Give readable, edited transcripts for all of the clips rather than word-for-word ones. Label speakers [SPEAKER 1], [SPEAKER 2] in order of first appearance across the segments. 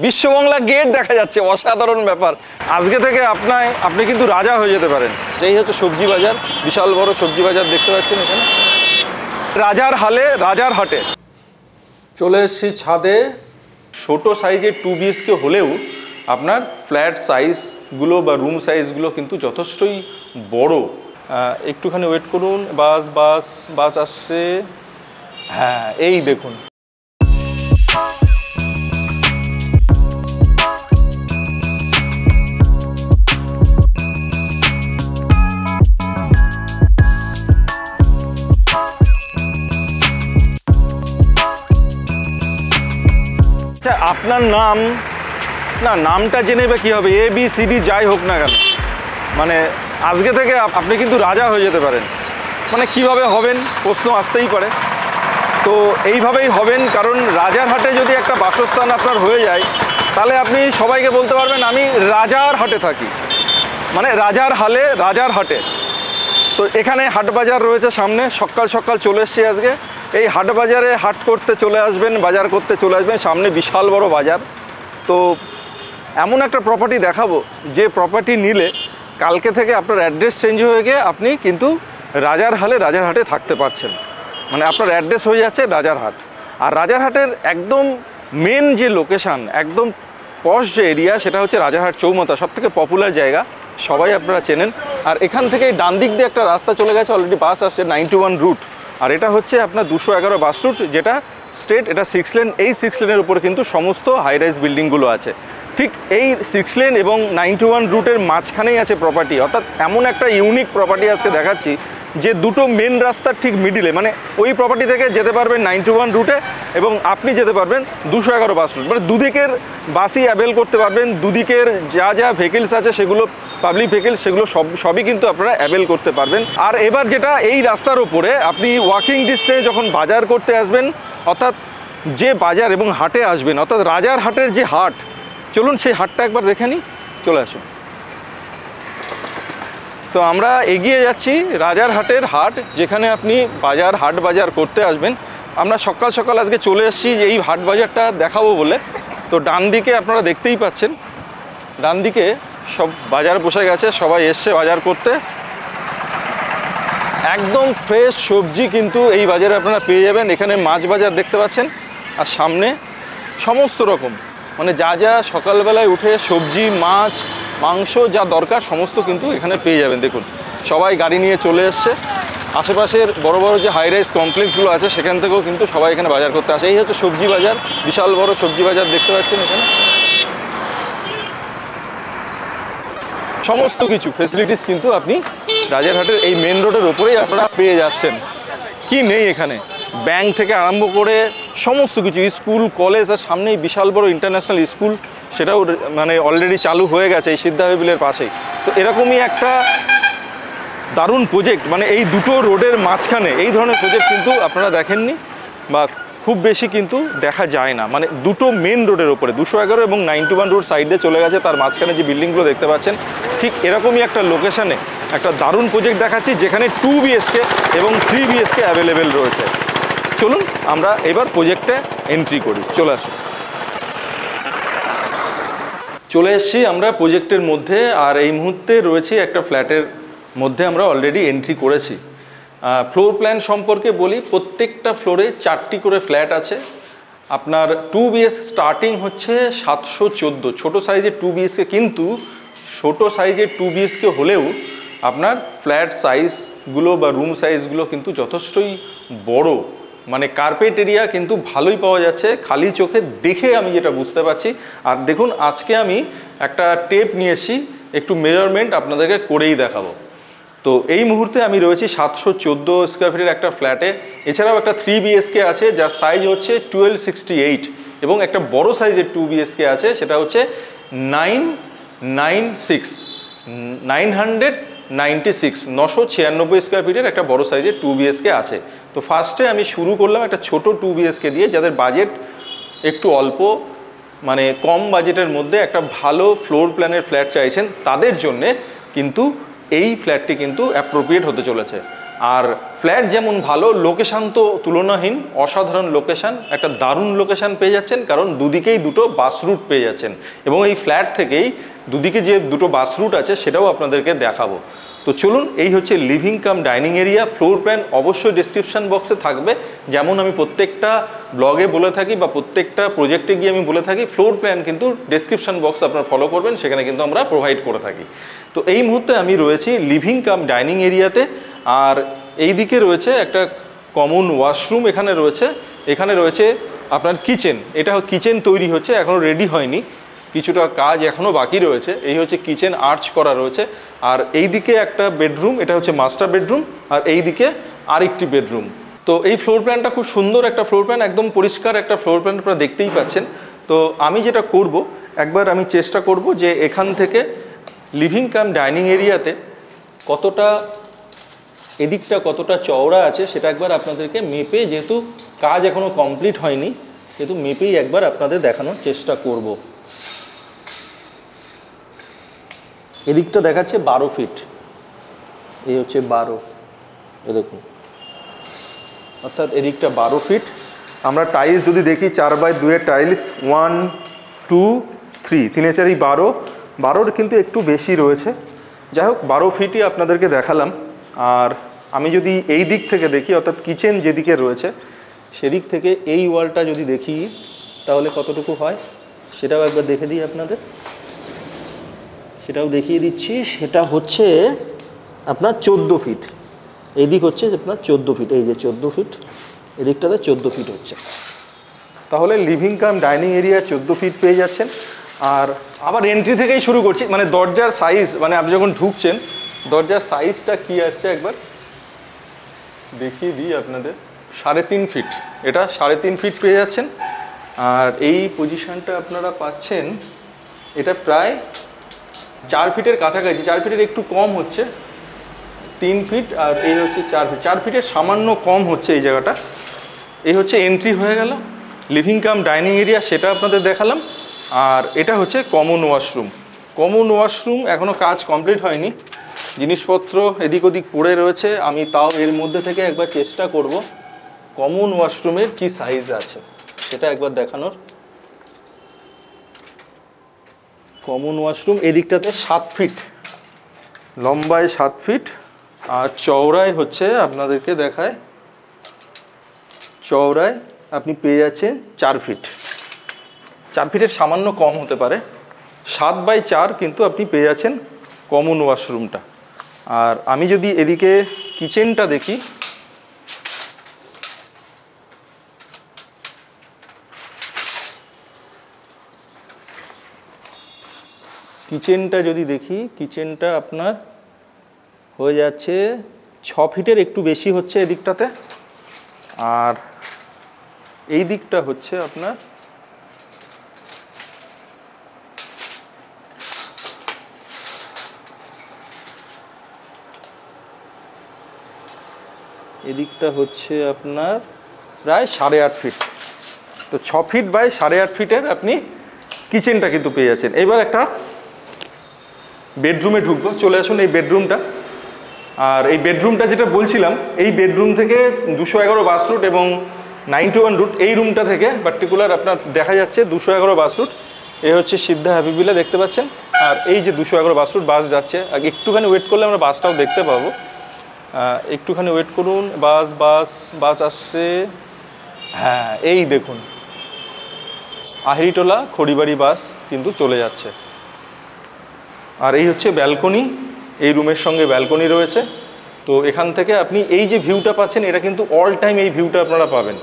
[SPEAKER 1] Biswa Bangla gate দেখা যাচ্ছে, অসাধারণ ব্যাপার। আজকে থেকে আপনি কিন্তু রাজা হয়ে যেতে পারেন। এই হচ্ছে সবজি বাজার, বিশাল বড় সবজি বাজার দেখতে পাচ্ছেন এখানে। রাজার হালে, রাজার হাটে চলে এসেছি ছাদে। ছোট সাইজের 2 BHK হলেও আপনার ফ্ল্যাট সাইজগুলো বা রুম সাইজগুলো কিন্তু যথেষ্টই বড়। একটুখানি ওয়েট করুন, বাস আসছে। হ্যাঁ, এই দেখুন। আচ্ছা, আপনার নামটা জেনে বা কী হবে, ABCD যাই হোক না কেন, মানে আজকে থেকে আপনি কিন্তু রাজা হয়ে যেতে পারেন। মানে কিভাবে হবেন প্রশ্ন আসতেই পারে। তো এইভাবেই হবেন, কারণ রাজার হাটে যদি একটা বাসস্থান আপনার হয়ে যায়, তাহলে আপনি সবাইকে বলতে পারবেন আমি রাজার হাটে থাকি, মানে রাজার হালে, রাজার হাটে। তো এখানে হাট বাজার রয়েছে সামনে। সকাল সকাল চলে এসেছি আজকে। এই হাট বাজারে হাট করতে চলে আসবেন, বাজার করতে চলে আসবেন। সামনে বিশাল বড় বাজার। তো এমন একটা প্রপার্টি দেখাবো যে প্রপার্টি নিলে কালকে থেকে আপনার অ্যাড্রেস চেঞ্জ হয়ে গিয়ে আপনি কিন্তু রাজার হালে, রাজার হাটে থাকতে পারছেন। মানে আপনার অ্যাড্রেস হয়ে যাচ্ছে রাজার হাট। আর রাজার হাটের একদম মেন যে লোকেশান, একদম পশ যে এরিয়া, সেটা হচ্ছে রাজারহাট চৌমাথা, সবথেকে পপুলার জায়গা, সবাই আপনারা চেনেন। আর এখান থেকে ডান দিক দিয়ে একটা রাস্তা চলে গেছে, অলরেডি বাস আসছে 91 রুট। আর এটা হচ্ছে আপনার 211 বাস রুট, যেটা স্ট্রেট, এটা 6 লেন। এই 6 লেনের উপরে কিন্তু সমস্ত হাই রাইজ বিল্ডিংগুলো আছে। ঠিক এই 6 লেন এবং 91 রুটের মাঝখানেই আছে প্রপার্টি। অর্থাৎ এমন একটা ইউনিক প্রপার্টি আজকে দেখাচ্ছি যে দুটো মেন রাস্তার ঠিক মিডিলে, মানে ওই প্রপার্টি থেকে যেতে পারবেন 91 রুটে এবং আপনি যেতে পারবেন 211 বাস রুট। মানে দুদিকের বাসই অ্যাভেল করতে পারবেন। দুদিকের যা ভেহিকেলস আছে সেগুলো, পাবলিক ভেহিকেলস, সেগুলো সবই কিন্তু আপনারা অ্যাভেল করতে পারবেন। আর এবার যেটা, এই রাস্তার উপরে আপনি ওয়াকিং ডিস্টেন্স যখন বাজার করতে আসবেন, অর্থাৎ যে বাজার এবং হাটে আসবেন, অর্থাৎ রাজার হাটের যে হাট, চলুন সেই হাটটা একবার দেখে নিই। চলে আসুন। তো আমরা এগিয়ে যাচ্ছি রাজার হাটের হাট, যেখানে আপনি হাট বাজার করতে আসবেন। আমরা সকাল সকাল আজকে চলে এসেছি এই হাট বাজারটা দেখাবো বলে। তো ডান দিকে আপনারা দেখতেই পাচ্ছেন, ডান দিকে সব বাজার বসে গেছে, সবাই এসছে বাজার করতে। একদম ফ্রেশ সবজি কিন্তু এই বাজারে আপনারা পেয়ে যাবেন। এখানে মাছ বাজার দেখতে পাচ্ছেন, আর সামনে সমস্ত রকম, মানে যা সকালবেলায় উঠে সবজি, মাছ, মাংস যা দরকার সমস্ত কিন্তু এখানে পেয়ে যাবেন। দেখুন, সবাই গাড়ি নিয়ে চলে এসছে। আশেপাশের বড় বড় যে হাই রাইজ কমপ্লেক্সগুলো আছে সেখান থেকেও কিন্তু সবাই এখানে বাজার করতে আসে। এই হচ্ছে সবজি বাজার, বিশাল বড় সবজি বাজার দেখতে পাচ্ছেন। এখানে সমস্ত কিছু ফেসিলিটিস কিন্তু আপনি রাজারহাটের এই মেন রোডের ওপরেই আপনারা পেয়ে যাচ্ছেন। কি নেই এখানে, ব্যাংক থেকে আরম্ভ করে সমস্ত কিছু, স্কুল, কলেজ, আর সামনেই বিশাল বড় ইন্টারন্যাশনাল স্কুল, সেটাও মানে অলরেডি চালু হয়ে গেছে এই সিদ্ধার্থ বিলের পাশেই। তো এরকমই একটা দারুণ প্রজেক্ট, মানে এই দুটো রোডের মাঝখানে এই ধরনের প্রজেক্ট কিন্তু আপনারা দেখেননি বা খুব বেশি কিন্তু দেখা যায় না। মানে দুটো মেন রোডের ওপরে 211 এবং 91 রোড সাইডে চলে গেছে, তার মাঝখানে যে বিল্ডিংগুলো দেখতে পাচ্ছেন, ঠিক এরকমই একটা লোকেশানে একটা দারুণ প্রজেক্ট দেখাচ্ছি, যেখানে 2 BHK এবং 3 BHK অ্যাভেলেবেল রয়েছে। চলুন আমরা এবার প্রজেক্টে এন্ট্রি করি। চলে আসুন। চলে এসেছি আমরা প্রজেক্টের মধ্যে, আর এই মুহূর্তে রয়েছে একটা ফ্ল্যাটের মধ্যে। আমরা অলরেডি এন্ট্রি করেছি। ফ্লোর প্ল্যান সম্পর্কে বলি, প্রত্যেকটা ফ্লোরে 4টি করে ফ্ল্যাট আছে। আপনার 2 BHK স্টার্টিং হচ্ছে 714, ছোটো সাইজের 2 BHK, কিন্তু ছোটো সাইজের 2 BHK হলেও আপনার ফ্ল্যাট সাইজগুলো বা রুম সাইজগুলো কিন্তু যথেষ্টই বড়। মানে কার্পেট এরিয়া কিন্তু ভালোই পাওয়া যাচ্ছে, খালি চোখে দেখে আমি যেটা বুঝতে পারছি। আর দেখুন, আজকে আমি একটা টেপ নিয়েছি, একটু মেজারমেন্ট আপনাদেরকে করেই দেখাবো। তো এই মুহূর্তে আমি রয়েছি 714 স্কোয়ার ফিটের একটা ফ্ল্যাটে। এছাড়াও একটা 3 BHK আছে, যার সাইজ হচ্ছে 1268, এবং একটা বড় সাইজের 2 BHK আছে, সেটা হচ্ছে 996 স্কোয়ার ফিটের একটা বড় সাইজের 2 BHK আছে। তো ফার্স্টে আমি শুরু করলাম একটা ছোট 2 BHK দিয়ে, যাদের বাজেট একটু অল্প, মানে কম বাজেটের মধ্যে একটা ভালো ফ্লোর প্ল্যানের ফ্ল্যাট চাইছেন, তাদের জন্যে কিন্তু এই ফ্ল্যাটটি কিন্তু অ্যাপ্রোপ্রিয়েট হতে চলেছে। আর ফ্ল্যাট যেমন ভালো, লোকেশান তো তুলনাহীন, অসাধারণ লোকেশান, একটা দারুণ লোকেশান পেয়ে যাচ্ছেন, কারণ দুদিকেই দুটো বাস রুট পেয়ে যাচ্ছেন। এবং এই ফ্ল্যাট থেকেই দুদিকে যে দুটো বাস রুট আছে সেটাও আপনাদেরকে দেখাবো। তো চলুন, এই হচ্ছে living cum dining area. Floor plan অবশ্যই ডিসক্রিপশন বক্সে থাকবে, যেমন আমি প্রত্যেকটা ব্লগে বলে থাকি বা প্রত্যেকটা প্রজেক্টে গিয়ে আমি বলে থাকি, ফ্লোর প্ল্যান কিন্তু ডিসক্রিপশন বক্স আপনারা ফলো করবেন, সেখানে কিন্তু আমরা প্রোভাইড করে থাকি। তো এই মুহূর্তে আমি রয়েছি লিভিং কাম ডাইনিং এরিয়াতে, আর এই দিকে রয়েছে একটা কমন ওয়াশরুম, এখানে রয়েছে আপনার কিচেন। এটা কিচেন তৈরি হচ্ছে, এখনও রেডি হয়নি, কিছুটা কাজ এখনও বাকি রয়েছে। এই হচ্ছে কিচেন, আর্চ করা রয়েছে। আর এই দিকে একটা বেডরুম, এটা হচ্ছে মাস্টার বেডরুম, আর এই দিকে আরেকটি বেডরুম। তো এই ফ্লোর প্ল্যানটা খুব সুন্দর একটা ফ্লোর প্ল্যান, একদম পরিষ্কার একটা ফ্লোর প্ল্যান আপনারা দেখতেই পাচ্ছেন। তো আমি যেটা করব, একবার আমি চেষ্টা করব যে এখান থেকে লিভিং কাম ডাইনিং এরিয়াতে কতটা, এদিকটা কতটা চওড়া আছে সেটা একবার আপনাদেরকে মেপে, যেহেতু কাজ এখনও কমপ্লিট হয়নি, সেহেতু মেপেই একবার আপনাদের দেখানোর চেষ্টা করব। এদিকটা দেখাচ্ছে 12 ফিট, এই হচ্ছে 12, এ দেখুন, অর্থাৎ এদিকটা 12 ফিট। আমরা টাইলস যদি দেখি 4x2 টাইলস, 1 2 3, 3 4 12 কিন্তু একটু বেশি রয়েছে। যাই হোক, 12 ফিটই আপনাদেরকে দেখালাম। আর আমি যদি এই দিক থেকে দেখি, অর্থাৎ কিচেন যেদিকে রয়েছে সেদিক থেকে এই ওয়ালটা যদি দেখি তাহলে কতটুকু হয় সেটাও একবার দেখে দিই আপনাদের, সেটাও দেখিয়ে দিচ্ছি। সেটা হচ্ছে আপনার 14 ফিট, এই দিক হচ্ছে আপনার 14 ফিট, এই যে 14 ফিট, এদিকটাতে 14 ফিট হচ্ছে। তাহলে living cum dining area 14 feet পেয়ে যাচ্ছেন। আর আবার এন্ট্রি থেকেই শুরু করছি, মানে দরজার সাইজ, মানে আপনি যখন ঢুকছেন দরজার সাইজটা কি আসছে একবার দেখিয়ে দিই আপনাদের। 3.5 ফিট, এটা 3.5 ফিট পেয়ে যাচ্ছেন। আর এই পজিশনটা আপনারা পাচ্ছেন, এটা প্রায় 4 ফিটের কাছাকাছি, 4 ফিটের একটু কম হচ্ছে, 3 ফিট, আর এই হচ্ছে 4 ফিট, 4 ফিটের সামান্য কম হচ্ছে এই জায়গাটা। এই হচ্ছে এন্ট্রি হয়ে গেল, লিভিং কাম ডাইনিং এরিয়া সেটা আপনাদের দেখালাম। আর এটা হচ্ছে কমন ওয়াশরুম। কমন ওয়াশরুম এখনও কাজ কমপ্লিট হয়নি, জিনিসপত্র এদিক ওদিক পড়ে রয়েছে। আমি তাও এর মধ্যে থেকে একবার চেষ্টা করব কমন ওয়াশরুমের কি সাইজ আছে সেটা একবার দেখানোর। কমন ওয়াশরুম এদিকটাতে 7 ফিট, লম্বায় 7 ফিট, আর চওড়ায় হচ্ছে আপনাদেরকে দেখায়, চওড়ায় আপনি পেয়ে যাচ্ছেন 4 ফিট। 4 ফিটের সামান্য কম হতে পারে, 7x4 কিন্তু আপনি পেয়ে যাচ্ছেন কমন ওয়াশরুমটা। আর আমি যদি এদিকে কিচেনটা দেখি, কিচেনটা আপনার হয়ে যাচ্ছে 6 ফিটের একটু বেশি হচ্ছে এদিকটাতে। আর এই দিকটা হচ্ছে আপনার প্রায় 8.5 ফিট। তো 6 ফিট বাই 8.5 ফিটের আপনি কিচেনটা কিন্তু পেয়ে যাচ্ছেন। এবার একটা বেডরুমে ঢুকবো, চলে আসুন এই বেডরুমটা। আর এই বেডরুমটা যেটা বলছিলাম, এই বেডরুম থেকে 211 বাস রুট এবং 91 রুট, এই রুমটা থেকে পার্টিকুলার আপনার দেখা যাচ্ছে 211 বাস রুট। এই হচ্ছে সিদ্ধা হ্যাপি ভিলা দেখতে পাচ্ছেন, আর এই যে 211 বাস রুট, বাস যাচ্ছে। আগে একটুখানি ওয়েট করলে আমরা বাসটাও দেখতে পাবো, একটুখানি ওয়েট করুন। বাস আসছে, হ্যাঁ এই দেখুন আহিরিটোলা খড়িবাড়ি বাস কিন্তু চলে যাচ্ছে। আর এই হচ্ছে ব্যালকনি, এই রুমের সঙ্গে ব্যালকনি রয়েছে। তো এখান থেকে আপনি এই যে ভিউটা পাচ্ছেন, এটা কিন্তু অল টাইম এই ভিউটা আপনারা পাবেন।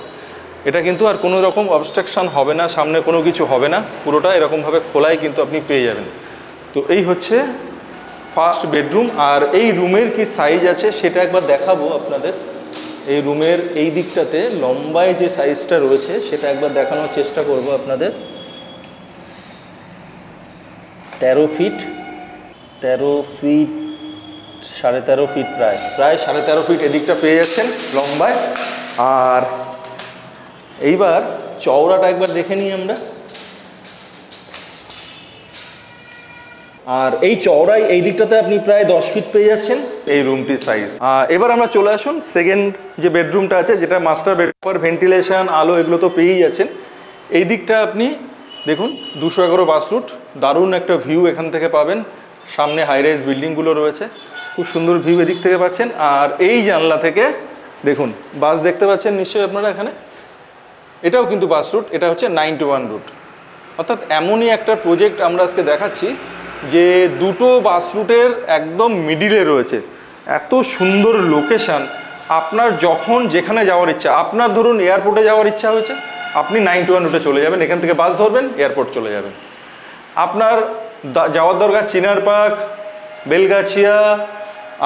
[SPEAKER 1] এটা কিন্তু আর কোনো রকম অবস্ট্রাকশান হবে না, সামনে কোনো কিছু হবে না, পুরোটা এরকমভাবে খোলাই কিন্তু আপনি পেয়ে যাবেন। তো এই হচ্ছে ফার্স্ট বেডরুম। আর এই রুমের কি সাইজ আছে সেটা একবার দেখাবো আপনাদের। এই রুমের এই দিকটাতে লম্বায় যে সাইজটা রয়েছে সেটা একবার দেখানোর চেষ্টা করব আপনাদের। 13 ফিট, 13.5 ফিট, প্রায় 13.5 ফিট এদিকটা পেয়ে যাচ্ছেন লম্বায়। আর এইবার চওড়াটা একবার দেখে নিই আমরা। আর এই চওড়ায় এই দিকটাতে আপনি প্রায় 10 ফিট পেয়ে যাচ্ছেন এই রুমটির সাইজ। এবার আমরা চলে আসুন সেকেন্ড যে বেডরুমটা আছে, যেটা মাস্টার বেডরুম। ভেন্টিলেশন, আলো এগুলো তো পেয়েই যাচ্ছেন। এই দিকটা আপনি দেখুন 211 বাস রুট, দারুণ একটা ভিউ এখান থেকে পাবেন। সামনে হাই রাইজ বিল্ডিংগুলো রয়েছে, খুব সুন্দর ভিউ এদিক থেকে পাচ্ছেন। আর এই জানলা থেকে দেখুন বাস দেখতে পাচ্ছেন নিশ্চয়ই আপনারা এখানে, এটাও কিন্তু বাস রুট, এটা হচ্ছে 9-1 রুট। অর্থাৎ এমনই একটা প্রজেক্ট আমরা আজকে দেখাচ্ছি যে দুটো বাস রুটের একদম মিডিলে রয়েছে। এত সুন্দর লোকেশান, আপনার যখন যেখানে যাওয়ার ইচ্ছা, আপনার ধরুন এয়ারপোর্টে যাওয়ার ইচ্ছা হয়েছে, আপনি 9-1 রুটে চলে যাবেন, এখান থেকে বাস ধরবেন, এয়ারপোর্ট চলে যাবেন। আপনার যাওয়ার দরকার চিনার পার্ক, বেলগাছিয়া,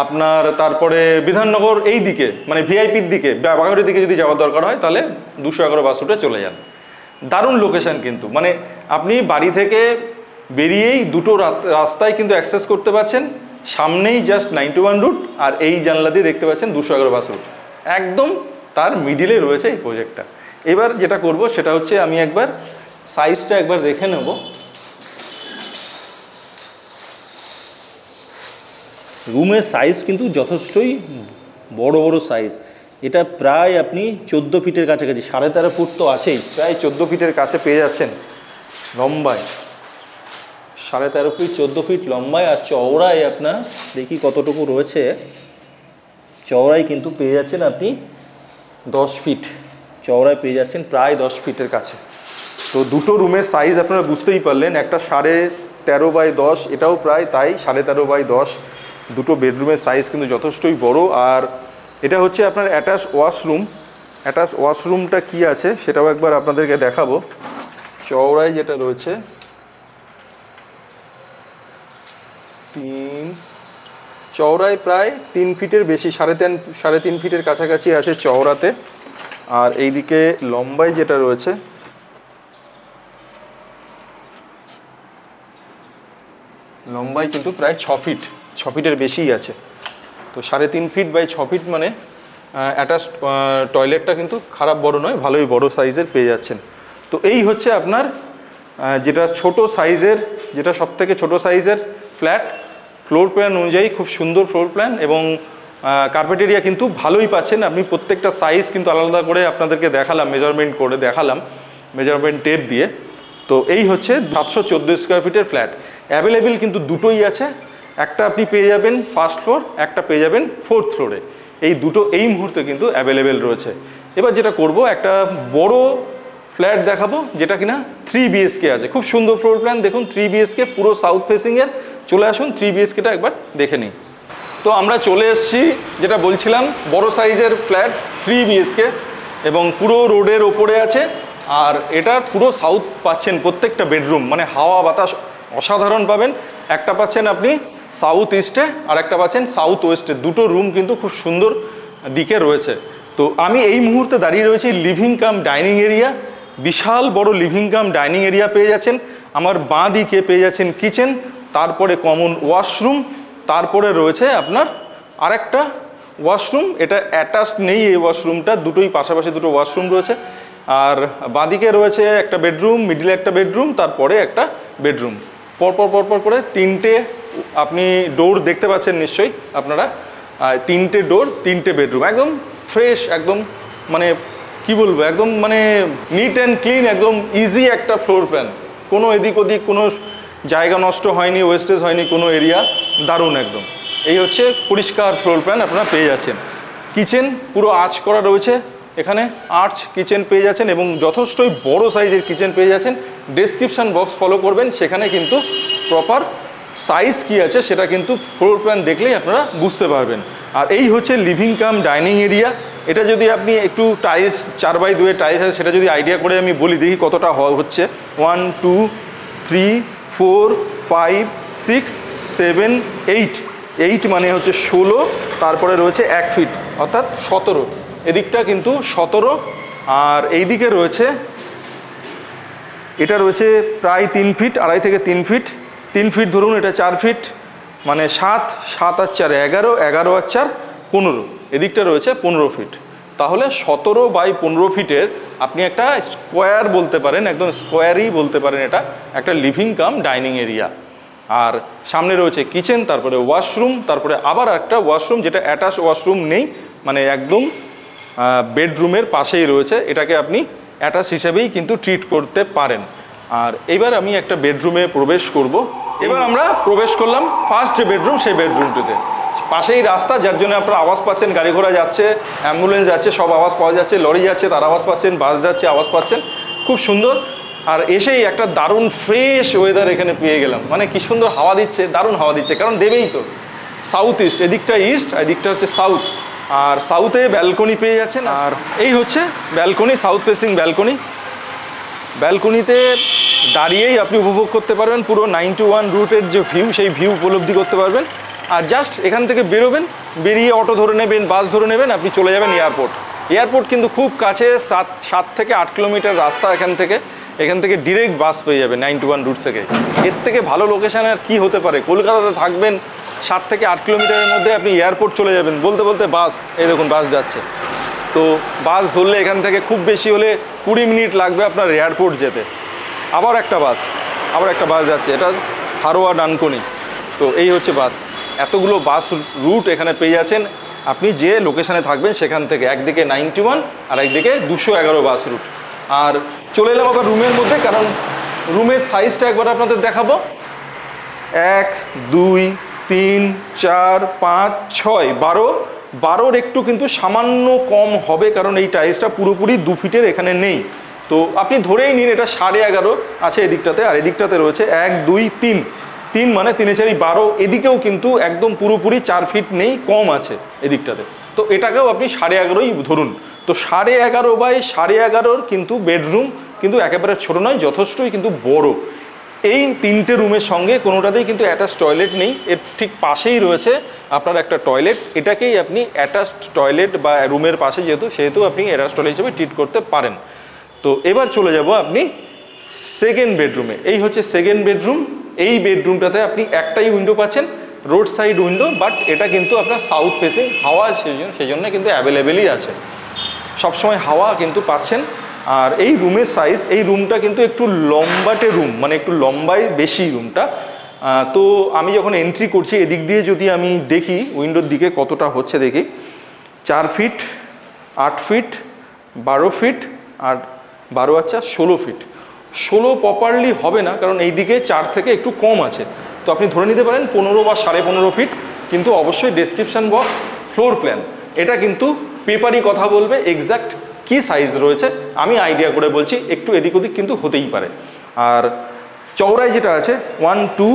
[SPEAKER 1] আপনার তারপরে বিধাননগর, এই দিকে মানে ভিআইপির দিকে, বাগাড়ির দিকে যদি যাওয়ার দরকার হয় তাহলে 211 বাস রুটে চলে যান। দারুণ লোকেশান কিন্তু, মানে আপনি বাড়ি থেকে বেরিয়েই দুটো রাস্তায় কিন্তু অ্যাক্সেস করতে পারছেন। সামনেই জাস্ট 9-1 রুট, আর এই জানলা দিয়ে দেখতে পাচ্ছেন 211 বাস রুট। একদম তার মিডিলে রয়েছে এই প্রজেক্টটা। এবার যেটা করব সেটা হচ্ছে আমি একবার সাইজটা একবার দেখে নেব। রুমের সাইজ কিন্তু যথেষ্টই বড় বড় সাইজ। এটা প্রায় আপনি 14 ফিটের কাছাকাছি, 13.5 ফুট তো আছেই, প্রায় 14 ফিটের কাছে পেয়ে যাচ্ছেন লম্বায়। 13.5 ফিট, 14 ফিট লম্বায়। আর চওড়ায় আপনার দেখি কতটুকু রয়েছে, চওড়ায় কিন্তু পেয়ে যাচ্ছেন আপনি 10 ফিট চওড়ায় পেয়ে যাচ্ছেন, প্রায় 10 ফিটের কাছে। তো দুটো রুমের সাইজ আপনারা বুঝতেই পারলেন, একটা 13.5x10, এটাও প্রায় তাই 13.5x10। দুটো বেডরুমের সাইজ কিন্তু যথেষ্টই বড়। আর এটা হচ্ছে আপনার অ্যাটাচ ওয়াশরুম। অ্যাটাচ ওয়াশরুমটা কি আছে সেটাও একবার আপনাদেরকে দেখাবো। চওড়ায় যেটা রয়েছে 3 প্রায় 3 ফিটের বেশি, 3.5 ফিটের কাছাকাছি আছে চওড়াতে। আর এইদিকে লম্বায় যেটা রয়েছে লম্বায় কিন্তু প্রায় 6 ফিটের বেশিই আছে। তো 3.5 ফিট বাই 6 ফিট মানে অ্যাটাচ টয়লেটটা কিন্তু খারাপ বড় নয়, ভালোই বড় সাইজের পেয়ে যাচ্ছেন। তো এই হচ্ছে আপনার যেটা ছোট সাইজের, যেটা সবথেকে ছোট সাইজের ফ্ল্যাট। ফ্লোর প্ল্যান অনুযায়ী খুব সুন্দর ফ্লোর প্ল্যান, এবং কার্পেট এরিয়া কিন্তু ভালোই পাচ্ছেন আপনি। প্রত্যেকটা সাইজ কিন্তু আলাদা করে আপনাদেরকে দেখালাম, মেজারমেন্ট করে দেখালাম মেজারমেন্ট টেপ দিয়ে। তো এই হচ্ছে 714 স্কোয়ার ফিটের ফ্ল্যাট। অ্যাভেলেবেল কিন্তু দুটোই আছে, একটা আপনি পেয়ে যাবেন ফার্স্ট ফ্লোর, একটা পেয়ে যাবেন 4th ফ্লোরে। এই দুটো এই মুহূর্তে কিন্তু অ্যাভেলেবেল রয়েছে। এবার যেটা করব, একটা বড় ফ্ল্যাট দেখাবো যেটা কিনা 3 BHK আছে। খুব সুন্দর ফ্লোর প্ল্যান দেখুন, 3 BHK পুরো সাউথ ফেসিংয়ের। চলে আসুন 3 BHKটা একবার দেখে নিই। তো আমরা চলে এসেছি, যেটা বলছিলাম, বড় সাইজের ফ্ল্যাট 3 BHK, এবং পুরো রোডের ওপরে আছে। আর এটা পুরো সাউথ পাচ্ছেন প্রত্যেকটা বেডরুম, মানে হাওয়া বাতাস অসাধারণ পাবেন। একটা পাচ্ছেন আপনি সাউথ ইস্টে, আর একটা পাচ্ছেন সাউথ ওয়েস্টে। দুটো রুম কিন্তু খুব সুন্দর দিকে রয়েছে। তো আমি এই মুহূর্তে দাঁড়িয়ে রয়েছি লিভিং কাম ডাইনিং এরিয়া। বিশাল বড় লিভিং কাম ডাইনিং এরিয়া পেয়ে যাচ্ছেন। আমার বাঁ দিকে পেয়ে যাচ্ছেন কিচেন, তারপরে কমন ওয়াশরুম, তারপরে রয়েছে আপনার আরেকটা ওয়াশরুম। এটা অ্যাটাচ নেই এই ওয়াশরুমটা, দুটোই পাশাপাশি দুটো ওয়াশরুম রয়েছে। আর বাঁদিকে রয়েছে একটা বেডরুম, মিডিলে একটা বেডরুম, তারপরে একটা বেডরুম। পরপর করে 3টে আপনি ডোর দেখতে পাচ্ছেন নিশ্চয়ই আপনারা। 3টে ডোর, 3টে বেডরুম, একদম ফ্রেশ, একদম মানে কি বলবো, একদম মানে নিট অ্যান্ড ক্লিন, একদম ইজি একটা ফ্লোর প্ল্যান। কোনো এদিক ওদিক কোনো জায়গা নষ্ট হয়নি, ওয়েস্টেজ হয়নি কোনো এরিয়া, দারুণ একদম। এই হচ্ছে পরিষ্কার ফ্লোর প্ল্যান আপনারা পেয়ে যাচ্ছেন। কিচেন পুরো আর্চ করা রয়েছে, এখানে আর্চ কিচেন পেয়ে যাচ্ছেন, এবং যথেষ্টই বড় সাইজের কিচেন পেয়ে যাচ্ছেন। ডেসক্রিপশান বক্স ফলো করবেন, সেখানে কিন্তু প্রপার সাইজ কি আছে সেটা কিন্তু ফ্লোর প্ল্যান দেখলেই আপনারা বুঝতে পারবেন। আর এই হচ্ছে লিভিং কাম ডাইনিং এরিয়া। এটা যদি আপনি একটু টাইলস 4x2 টাইলস আছে, সেটা যদি আইডিয়া করে আমি বলি, দেখি কতটা হচ্ছে। 1 2 3 4 5 6 7 8 মানে হচ্ছে 16, তারপরে রয়েছে 1 ফিট অর্থাৎ 17। এদিকটা কিন্তু 17, আর এই দিকে রয়েছে, এটা রয়েছে প্রায় 3 ফিট, 2.5 থেকে 3 ফিট। 3 ফিট ধরুন, এটা 4 ফিট, মানে 7 আর 4 11, 11 আর 4 15। এদিকটা রয়েছে 15 ফিট। তাহলে 17 বাই 15 ফিটের আপনি একটা স্কোয়ার বলতে পারেন, একদম স্কোয়ারই বলতে পারেন, এটা একটা লিভিং কাম ডাইনিং এরিয়া। আর সামনে রয়েছে কিচেন, তারপরে ওয়াশরুম, তারপরে আবার একটা ওয়াশরুম যেটা অ্যাটাচ ওয়াশরুম নেই, মানে একদম বেডরুমের পাশেই রয়েছে। এটাকে আপনি অ্যাটাচ হিসেবেই কিন্তু ট্রিট করতে পারেন। আর এবার আমি একটা বেডরুমে প্রবেশ করব। এবার আমরা প্রবেশ করলাম ফার্স্ট যে বেডরুম, সেই বেডরুমটিতে। পাশেই রাস্তা, যার জন্য আপনারা আওয়াজ পাচ্ছেন, গাড়ি ঘোড়া যাচ্ছে, অ্যাম্বুলেন্স যাচ্ছে, সব আওয়াজ পাওয়া যাচ্ছে, লরি যাচ্ছে তার আওয়াজ পাচ্ছেন, বাস যাচ্ছে আওয়াজ পাচ্ছেন, খুব সুন্দর। আর এসেই একটা দারুণ ফ্রেশ ওয়েদার এখানে পেয়ে গেলাম, মানে কি সুন্দর হাওয়া দিচ্ছে, দারুণ হাওয়া দিচ্ছে, কারণ দেবেই তো। সাউথ ইস্ট, এদিকটা ইস্ট, এদিকটা হচ্ছে সাউথ। আর সাউথে ব্যালকনি পেয়ে যাচ্ছেন। আর এই হচ্ছে ব্যালকনি, সাউথ ফেসিং ব্যালকনি। ব্যালকনিতে দাঁড়িয়েই আপনি উপভোগ করতে পারবেন পুরো 91 রুটের যে ভিউ, সেই ভিউ উপলব্ধি করতে পারবেন। আর জাস্ট এখান থেকে বেরোবেন, বেরিয়ে অটো ধরে নেবেন, বাস ধরে নেবেন, আপনি চলে যাবেন এয়ারপোর্ট। এয়ারপোর্ট কিন্তু খুব কাছে, 7 থেকে 8 কিলোমিটার রাস্তা এখান থেকে ডিরেক্ট বাস পেয়ে যাবেন 91 রুট থেকে। এর থেকে ভালো লোকেশান আর কী হতে পারে? কলকাতাতে থাকবেন, 7 থেকে 8 কিলোমিটারের মধ্যে আপনি এয়ারপোর্ট চলে যাবেন, বলতে বলতে বাস, এই দেখুন বাস যাচ্ছে। তো বাস ধরলে এখান থেকে খুব বেশি হলে 20 মিনিট লাগবে আপনার এয়ারপোর্ট যেতে। আবার একটা বাস যাচ্ছে, এটা হারোয়া ডানকুনি। তো এই হচ্ছে বাস, এতগুলো বাস রুট এখানে পেয়ে যাচ্ছেন আপনি যে লোকেশানে থাকবেন সেখান থেকে। একদিকে 91 আর একদিকে 211 বাস রুট। আর চলে এলাম আবার রুমের মধ্যে, কারণ রুমের সাইজটা একবার আপনাদের দেখাবো। 1 2 3 4 5 6 12 একটু কিন্তু সামান্য কম হবে, কারণ এই টাইলসটা পুরোপুরি 2 ফিটের এখানে নেই। তো আপনি ধরেই নিন এটা 11.5 আছে এদিকটাতে, আর এদিকটাতে রয়েছে 1 2 3 মানে 3 4 12। এদিকেও কিন্তু একদম পুরোপুরি 4 ফিট নেই, কম আছে এদিকটাতে। তো এটাকেও আপনি 11.5ই ধরুন। তো 11.5 বাই 11.5 কিন্তু বেডরুম কিন্তু একেবারে ছোট নয়, যথেষ্টই কিন্তু বড়। এই 3টে রুমের সঙ্গে কোনোটাতেই কিন্তু অ্যাটাচ টয়লেট নেই। এর ঠিক পাশেই রয়েছে আপনার একটা টয়লেট। এটাকেই আপনি অ্যাটাচড টয়লেট বা রুমের পাশে সেহেতু আপনি অ্যাটাচ টয়লেট হিসেবে ট্রিট করতে পারেন। তো এবার চলে যাব আপনি সেকেন্ড বেডরুমে। এই হচ্ছে সেকেন্ড বেডরুম। এই বেডরুমটাতে আপনি একটাই উইন্ডো পাচ্ছেন, রোড সাইড উইন্ডো, বাট এটা কিন্তু আপনার সাউথ ফেসিং, হাওয়া সেই জন্য কিন্তু অ্যাভেলেবেলই আছে, সবসময় হাওয়া কিন্তু পাচ্ছেন। আর এই রুমের সাইজ, এই রুমটা কিন্তু একটু লম্বাটে রুম, মানে একটু লম্বাই বেশি রুমটা। তো আমি যখন এন্ট্রি করছি এদিক দিয়ে যদি আমি দেখি উইন্ডোর দিকে কতটা হচ্ছে দেখি, 4 ফিট 8 ফিট 12 ফিট আর 12 আচ্ছা 16 ফিট। 16 প্রপারলি হবে না, কারণ এই দিকে 4 থেকে একটু কম আছে। তো আপনি ধরে নিতে পারেন 15 বা 15.5 ফিট। কিন্তু অবশ্যই ডেসক্রিপশন বক্স, ফ্লোর প্ল্যান এটা কিন্তু পেপারই কথা বলবে এক্স্যাক্ট কি সাইজ রয়েছে। আমি আইডিয়া করে বলছি, একটু এদিক ওদিক কিন্তু হতেই পারে। আর চওড়ায় যেটা আছে 1 2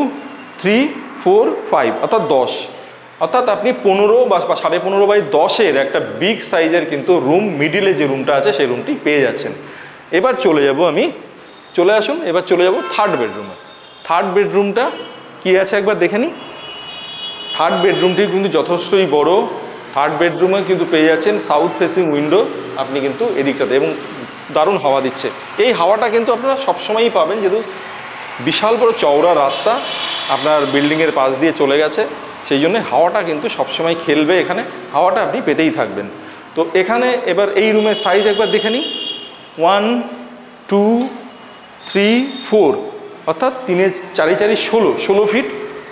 [SPEAKER 1] 3 4 5 অর্থাৎ 10, অর্থাৎ আপনি 15 বা 15.5 বাই 10-এর একটা বিগ সাইজের কিন্তু রুম, মিডিলে যে রুমটা আছে সেই রুমটি পেয়ে যাচ্ছেন। এবার চলে যাব এবার চলে যাব থার্ড বেডরুমে। থার্ড বেডরুমটা কি আছে একবার দেখে নিই। থার্ড বেডরুমটি কিন্তু যথেষ্টই বড়। থার্ড বেডরুমে কিন্তু পেয়ে যাচ্ছেন সাউথ ফেসিং উইন্ডো আপনি কিন্তু এদিকটাতে, এবং দারুণ হাওয়া দিচ্ছে। এই হাওয়াটা কিন্তু আপনারা সবসময়ই পাবেন, যেহেতু বিশাল বড় চওড়া রাস্তা আপনার বিল্ডিংয়ের পাশ দিয়ে চলে গেছে, সেই জন্য হাওয়াটা কিন্তু সবসময় খেলবে এখানে, হাওয়াটা আপনি পেতেই থাকবেন। তো এখানে এবার এই রুমের সাইজ একবার দেখে নিই। 1 2 3 4 অর্থাৎ 3 4 4 16 ফিট।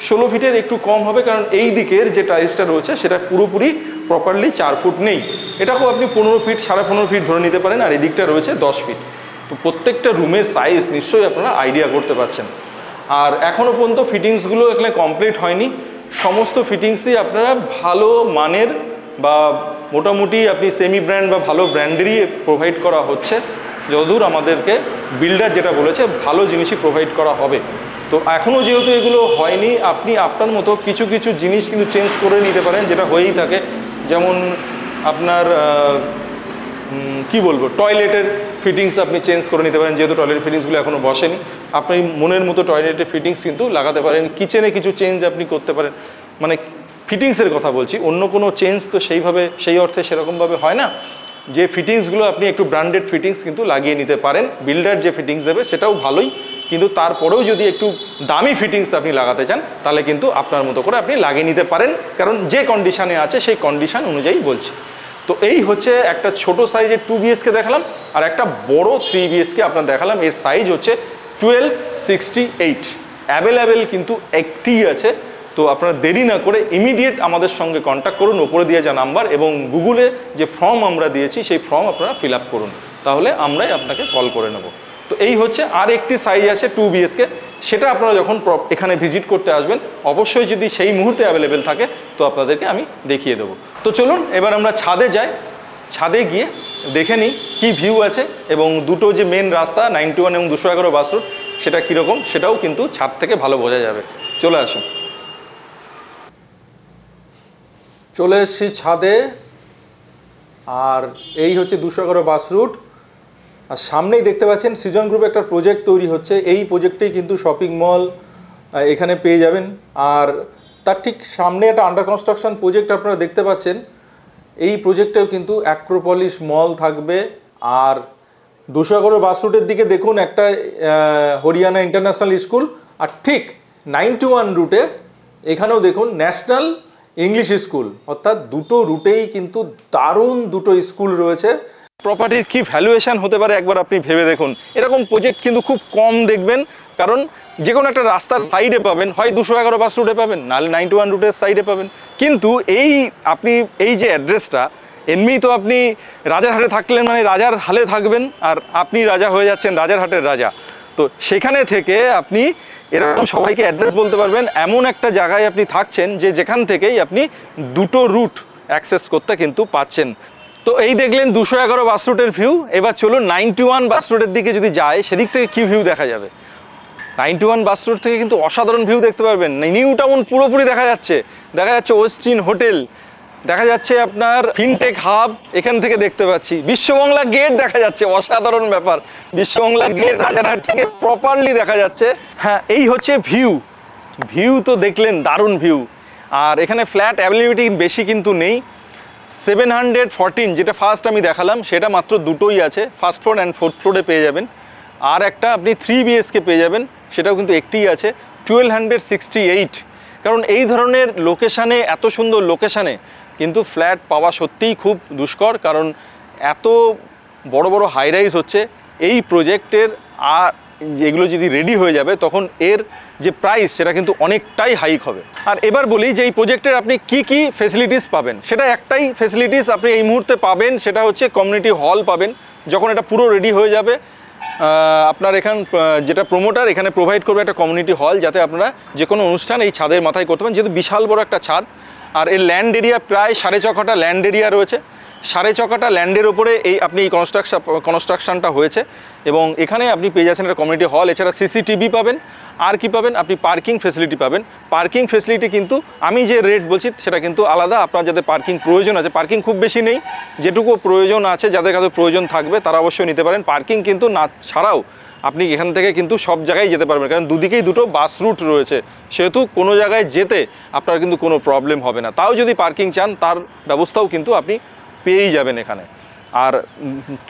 [SPEAKER 1] 16 ফিটের একটু কম হবে, কারণ এই দিকের যে টাইলসটা রয়েছে সেটা পুরোপুরি প্রপারলি 4 ফুট নেই। এটাকেও আপনি 15 ফিট 15.5 ফিট ধরে নিতে পারেন। আর এই দিকটা রয়েছে 10 ফিট। তো প্রত্যেকটা রুমের সাইজ নিশ্চয়ই আপনারা আইডিয়া করতে পারছেন। আর এখনও পর্যন্ত ফিটিংসগুলো এখানে কমপ্লিট হয়নি। সমস্ত ফিটিংসই আপনারা ভালো মানের বা মোটামুটি আপনি সেমি ব্র্যান্ড বা ভালো ব্র্যান্ডেরই প্রোভাইড করা হচ্ছে। যতদূর আমাদেরকে বিল্ডার যেটা বলেছে, ভালো জিনিসই প্রোভাইড করা হবে। তো এখনও যেহেতু এগুলো হয়নি, আপনি আপনার মতো কিছু কিছু জিনিস কিন্তু চেঞ্জ করে নিতে পারেন, যেটা হয়েই থাকে। যেমন আপনার কি বলবো, টয়লেটের ফিটিংস আপনি চেঞ্জ করে নিতে পারেন, যেহেতু টয়লেট ফিটিংসগুলো এখনও বসেনি। আপনি মনের মতো টয়লেটের ফিটিংস কিন্তু লাগাতে পারেন। কিচেনে কিছু চেঞ্জ আপনি করতে পারেন, মানে ফিটিংসের কথা বলছি, অন্য কোনো চেঞ্জ তো সেই অর্থে সেরকমভাবে হয় না। যে ফিটিংসগুলো আপনি একটু ব্র্যান্ডেড ফিটিংস কিন্তু লাগিয়ে নিতে পারেন। বিল্ডার যে ফিটিংস দেবে সেটাও ভালোই, কিন্তু তারপরেও যদি একটু দামি ফিটিংস আপনি লাগাতে চান তাহলে কিন্তু আপনার মতো করে আপনি লাগিয়ে নিতে পারেন, কারণ যে কন্ডিশানে আছে সেই কন্ডিশান অনুযায়ী বলছি। তো এই হচ্ছে একটা ছোট সাইজের 2 BHK দেখালাম, আর একটা বড় 3 BHK আপনার দেখালাম। এর সাইজ হচ্ছে 1268। অ্যাভেলেবেল কিন্তু একটিই আছে। তো আপনারা দেরি না করে ইমিডিয়েট আমাদের সঙ্গে কন্ট্যাক্ট করুন, ওপরে দিয়ে যা নাম্বার, এবং গুগলে যে ফর্ম আমরা দিয়েছি সেই ফর্ম আপনারা ফিল আপ করুন, তাহলে আমরাই আপনাকে কল করে নেব। তো এই হচ্ছে, আর একটি সাইজ আছে 2 BHK, সেটা আপনারা যখন এখানে ভিজিট করতে আসবেন অবশ্যই যদি সেই মুহূর্তে অ্যাভেলেবেল থাকে তো আপনাদেরকে আমি দেখিয়ে দেবো। তো চলুন এবার আমরা ছাদে যাই, ছাদে গিয়ে দেখে নিই কী ভিউ আছে, এবং দুটো যে মেন রাস্তা 91 এবং 211 বাস রুট সেটা কীরকম সেটাও কিন্তু ছাদ থেকে ভালো বোঝা যাবে। চলে আসুন। চলে এসেছি ছাদে, আর এই হচ্ছে 211 বাস রুট, আর সামনেই দেখতে পাচ্ছেন সৃজন গ্রুপ একটা প্রজেক্ট তৈরি হচ্ছে। এই প্রজেক্টেই কিন্তু শপিং মল এখানে পেয়ে যাবেন, আর তার ঠিক সামনে একটা আন্ডার কনস্ট্রাকশন প্রজেক্ট আপনারা দেখতে পাচ্ছেন। এই প্রজেক্টেও কিন্তু অ্যাক্রোপলিস মল থাকবে। আর 211 বাস রুটের দিকে দেখুন একটা হরিয়ানা ইন্টারন্যাশনাল স্কুল, আর ঠিক 91 রুটে এখানেও দেখুন ন্যাশনাল ইংলিশ স্কুল, অর্থাৎ দুটো রুটেই কিন্তু দারুণ দুটো স্কুল রয়েছে। প্রপার্টির কি ভ্যালুয়েশন হতে পারে একবার আপনি ভেবে দেখুন। এরকম প্রজেক্ট কিন্তু খুব কম দেখবেন, কারণ যে কোনো একটা রাস্তার সাইডে পাবেন, হয় 211 বাস রুটে পাবেন, নাহলে 91 রুটের সাইডে পাবেন। কিন্তু আপনি এই যে অ্যাড্রেসটা, এমনি তো আপনি রাজারহাটে থাকলেন মানে রাজার হালে থাকবেন, আর আপনি রাজা হয়ে যাচ্ছেন রাজারহাটের রাজা। তো সেখানে থেকে আপনি এরকম সবাইকে অ্যাড্রেস বলতে পারবেন, এমন একটা জায়গায় আপনি থাকছেন যে যেখান থেকেই আপনি দুটো রুট অ্যাক্সেস করতে কিন্তু পাচ্ছেন। তো এই দেখলেন 211 বাস রুটের ভিউ। এবার চলুন 91 বাস রুটের দিকে যদি যায়, সেদিক থেকে কী ভিউ দেখা যাবে। 91 বাস রুট থেকে কিন্তু অসাধারণ ভিউ দেখতে পারবেন। নিউ টাউন পুরোপুরি দেখা যাচ্ছে ওয়েস্টিন হোটেল, দেখা যাচ্ছে আপনার ফিনটেক হাব, এখান থেকে দেখতে পাচ্ছি বিশ্ববাংলা গেট দেখা যাচ্ছে, অসাধারণ ব্যাপার। বিশ্ববাংলা গেট রাজারহাট থেকে প্রপারলি দেখা যাচ্ছে। হ্যাঁ, এই হচ্ছে ভিউ তো দেখলেন, দারুণ ভিউ। আর এখানে ফ্ল্যাট অ্যাভেলেবিলিটি বেশি কিন্তু নেই। 714 যেটা ফার্স্ট আমি দেখালাম সেটা মাত্র দুটোই আছে, ফার্স্ট ফ্লোর অ্যান্ড ফোর্থ ফ্লোরে পেয়ে যাবেন। আর একটা আপনি 3 BHK পেয়ে যাবেন, সেটাও কিন্তু একটিই আছে 1268। কারণ এই ধরনের লোকেশানে, এত সুন্দর লোকেশানে কিন্তু ফ্ল্যাট পাওয়া সত্যিই খুব দুষ্কর, কারণ এত বড় বড় হাই রাইজ হচ্ছে এই প্রজেক্টের। আর এগুলো যদি রেডি হয়ে যাবে তখন এর যে প্রাইস সেটা কিন্তু অনেকটাই হাইক হবে। আর এবার বলি যে এই প্রজেক্টের আপনি কি কি ফেসিলিটিস পাবেন। সেটা একটাই ফেসিলিটিস আপনি এই মুহূর্তে পাবেন, সেটা হচ্ছে কমিউনিটি হল পাবেন। যখন এটা পুরো রেডি হয়ে যাবে, আপনার যেটা প্রোমোটার এখানে প্রোভাইড করবে একটা কমিউনিটি হল, যাতে আপনারা যে কোনো অনুষ্ঠান এই ছাদের মাথায় করতে পারেন, যেহেতু বিশাল বড় একটা ছাদ। আর এর ল্যান্ড এরিয়া প্রায় 6.5 কাঠা ল্যান্ড এরিয়া রয়েছে। 6.5 কাঠা ল্যান্ডের ওপরে আপনি এই কনস্ট্রাকশনটা হয়েছে, এবং এখানে আপনি পেয়ে যাচ্ছেন একটা কমিউনিটি হল। এছাড়া CCTV পাবেন। আর কি পাবেন, আপনি পার্কিং ফেসিলিটি পাবেন। পার্কিং ফেসিলিটি কিন্তু আমি যে রেট বলছি সেটা কিন্তু আলাদা। আপনার যাদের পার্কিং প্রয়োজন আছে, পার্কিং খুব বেশি নেই, যেটুকু প্রয়োজন আছে, যাদের কাছে প্রয়োজন থাকবে তারা অবশ্যই নিতে পারেন। পার্কিং কিন্তু না ছাড়াও আপনি এখান থেকে কিন্তু সব জায়গায় যেতে পারবেন, কারণ দুদিকেই দুটো বাস রুট রয়েছে, সেহেতু কোনো জায়গায় যেতে আপনার কিন্তু কোনো প্রবলেম হবে না। তাও যদি পার্কিং চান তার ব্যবস্থাও কিন্তু আপনি পেয়েই যাবেন এখানে। আর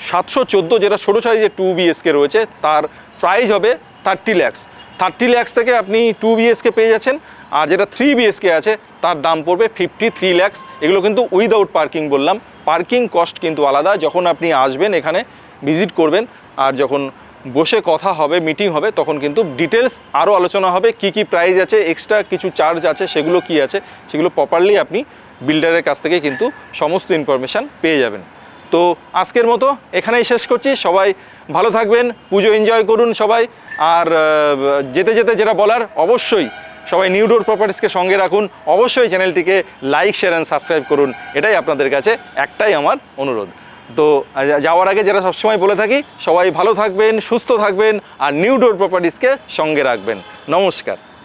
[SPEAKER 1] 714 যেটা ছোটো সাইজের 2 BHK রয়েছে, তার প্রাইস হবে 30 লাখ। 30 লাখ থেকে আপনি 2 BHK পেয়ে যাচ্ছেন। আর যেটা 3 BHK আছে তার দাম পড়বে 53 লাখ। এগুলো কিন্তু উইদাউট পার্কিং বললাম, পার্কিং কস্ট কিন্তু আলাদা। যখন আপনি আসবেন এখানে ভিজিট করবেন, আর যখন বসে কথা হবে, মিটিং হবে, তখন কিন্তু ডিটেলস আরও আলোচনা হবে, কি কি প্রাইস আছে, এক্সট্রা কিছু চার্জ আছে, সেগুলো কি আছে, সেগুলো প্রপারলি আপনি বিল্ডারের কাছ থেকে কিন্তু সমস্ত ইনফরমেশান পেয়ে যাবেন। তো আজকের মতো এখানেই শেষ করছি। সবাই ভালো থাকবেন, পুজো এনজয় করুন সবাই। আর যেতে যেতে যেটা বলার, অবশ্যই সবাই নিউ ডোর প্রপার্টিসকে সঙ্গে রাখুন, অবশ্যই চ্যানেলটিকে লাইক, শেয়ার অ্যান্ড সাবস্ক্রাইব করুন। এটাই আপনাদের কাছে একটাই আমার অনুরোধ। তো যাওয়ার আগে যেটা সবসময় বলে থাকি, সবাই ভালো থাকবেন, সুস্থ থাকবেন, আর নিউ ডোর প্রপার্টিসকে সঙ্গে রাখবেন। নমস্কার।